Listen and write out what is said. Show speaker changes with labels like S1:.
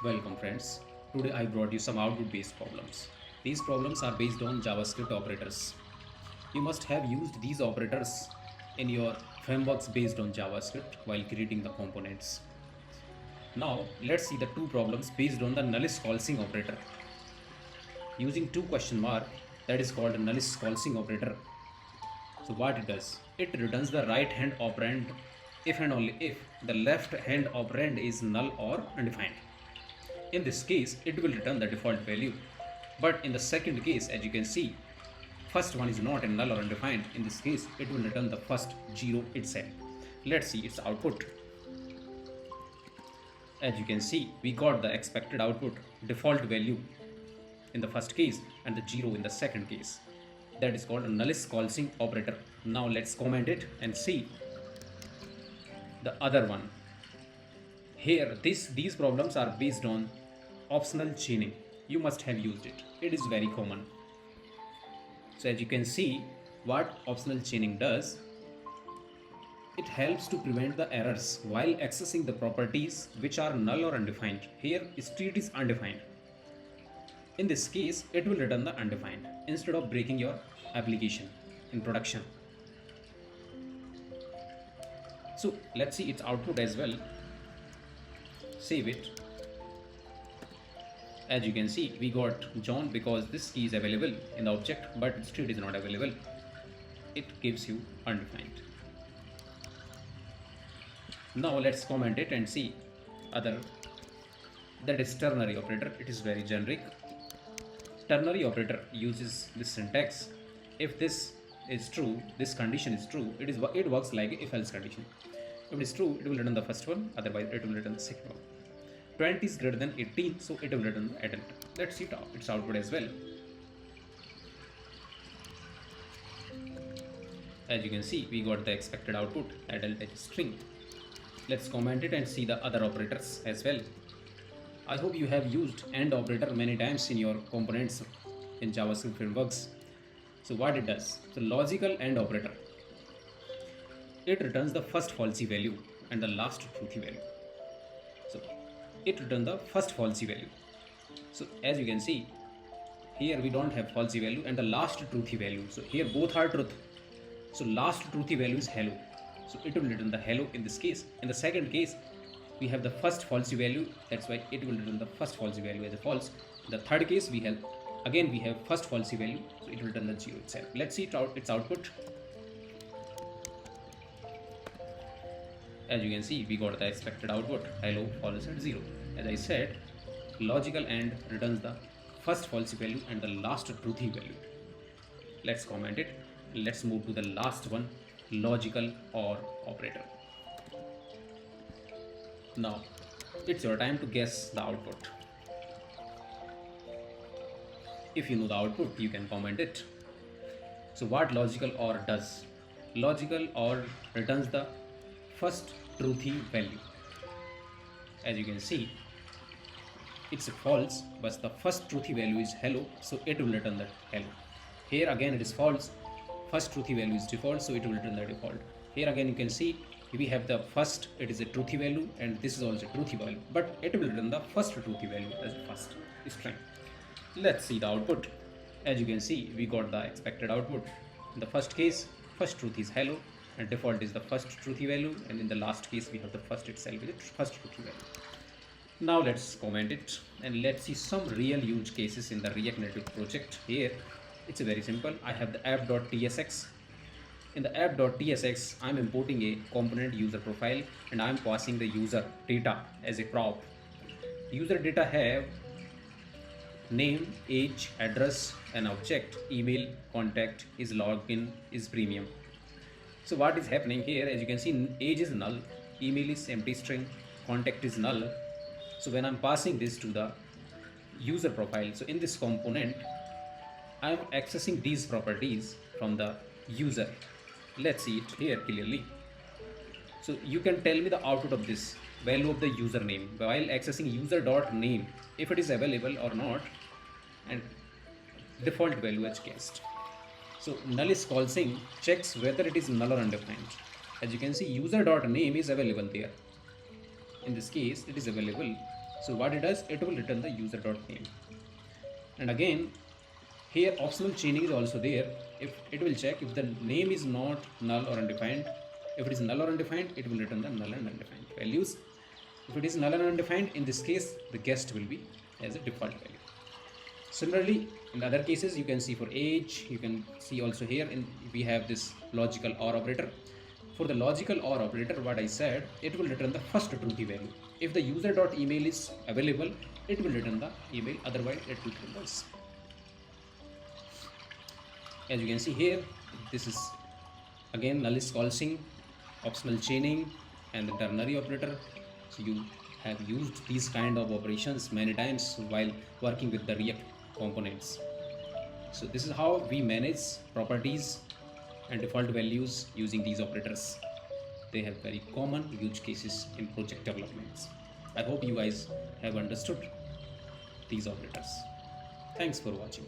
S1: Welcome friends. Today I brought you some output based problems. These problems are based on JavaScript operators. You must have used these operators in your frameworks based on JavaScript while creating the components. Now let's see the two problems based on the Nullish Coalescing operator. Using two question mark, that is called Nullish Coalescing operator. So what it does? It returns the right hand operand if and only if the left hand operand is null or undefined. In this case, it will return the default value. But in the second case, as you can see, first one is not a null or undefined. In this case, it will return the first 0 itself. Let's see its output. As you can see, we got the expected output default value in the first case and the 0 in the second case. That is called a Nullish Coalescing operator. Now let's comment it and see the other one. Here, these problems are based on optional chaining. You must have used it. It is very common. So as you can see, what optional chaining does, it helps to prevent the errors while accessing the properties which are null or undefined. Here, street is undefined. In this case, it will return the undefined instead of breaking your application in production. So let's see its output as well. Save it. As you can see, we got John because this key is available in the object, but street is not available. It gives you undefined. Now let's comment it and see other. That is ternary operator. It is very generic. Ternary operator uses this syntax. If this is true, this condition is true, it works like if else condition. If it is true, it will return the first one, otherwise it will return the second one. 20 is greater than 18, so it will return the adult. Let's see its output as well. As you can see, we got the expected output adult as a string. Let's comment it and see the other operators as well. I hope you have used AND operator many times in your components in JavaScript frameworks. So what it does? So logical AND operator. It returns the first falsy value and the last truthy value. So it returns the first falsy value. So as you can see, here we don't have falsy value and the last truthy value. So here both are truth. So last truthy value is hello. So it will return the hello in this case. In the second case, we have the first falsy value. That's why it will return the first falsy value as a false. In the third case, we have first falsy value. So it will return the 0 itself. Let's see its output. As you can see, we got the expected output hello false and 0. As I said, logical AND returns the first falsy value and the last truthy value. Let's comment it. Let's move to the last one, logical OR operator. Now it's your time to guess the output. If you know the output, you can comment it. So what logical OR does? Logical OR returns the first truthy value. As you can see, it's false, but the first truthy value is hello, so it will return that hello. Here again it is false, first truthy value is default, so it will return the default. Here again you can see we have the first, it is a truthy value, and this is also a truthy value, but it will return the first truthy value as the first string. Let's see the output. As you can see, we got the expected output. In the first case, first truth is hello, and default is the first truthy value, and in the last case we have the first itself with the first truthy value. Now let's comment it and let's see some real use cases in the React Native project. Here it's very simple. I have the app.tsx. In the app.tsx, I'm importing a component user profile and I'm passing the user data as a prop. User data have name, age, address, an object, email, contact, is login, is premium. So what is happening here? As you can see, age is null, email is empty string, contact is null. So when I'm passing this to the user profile, so in this component, I'm accessing these properties from the user. Let's see it here clearly. So you can tell me the output of this value of the username while accessing user.name, if it is available or not, and default value as cast. So Nullish Coalescing checks whether it is null or undefined. As you can see, user.name is available there. In this case, it is available. So what it does, it will return the user.name. And again, here optional chaining is also there. If it will check if the name is not null or undefined. If it is null or undefined, it will return the null and undefined values. If it is null and undefined, in this case, the guest will be as a default value. Similarly, in other cases, you can see for age, you can see also here we have this logical OR operator. For the logical OR operator, what I said, it will return the first truthy value. If the user.email is available, it will return the email, otherwise it will return this. As you can see here, this is again Nullish Coalescing, optional chaining, and the ternary operator. So you have used these kind of operations many times while working with the React components. So this is how we manage properties and default values using these operators. They have very common use cases in project developments. I hope you guys have understood these operators. Thanks for watching.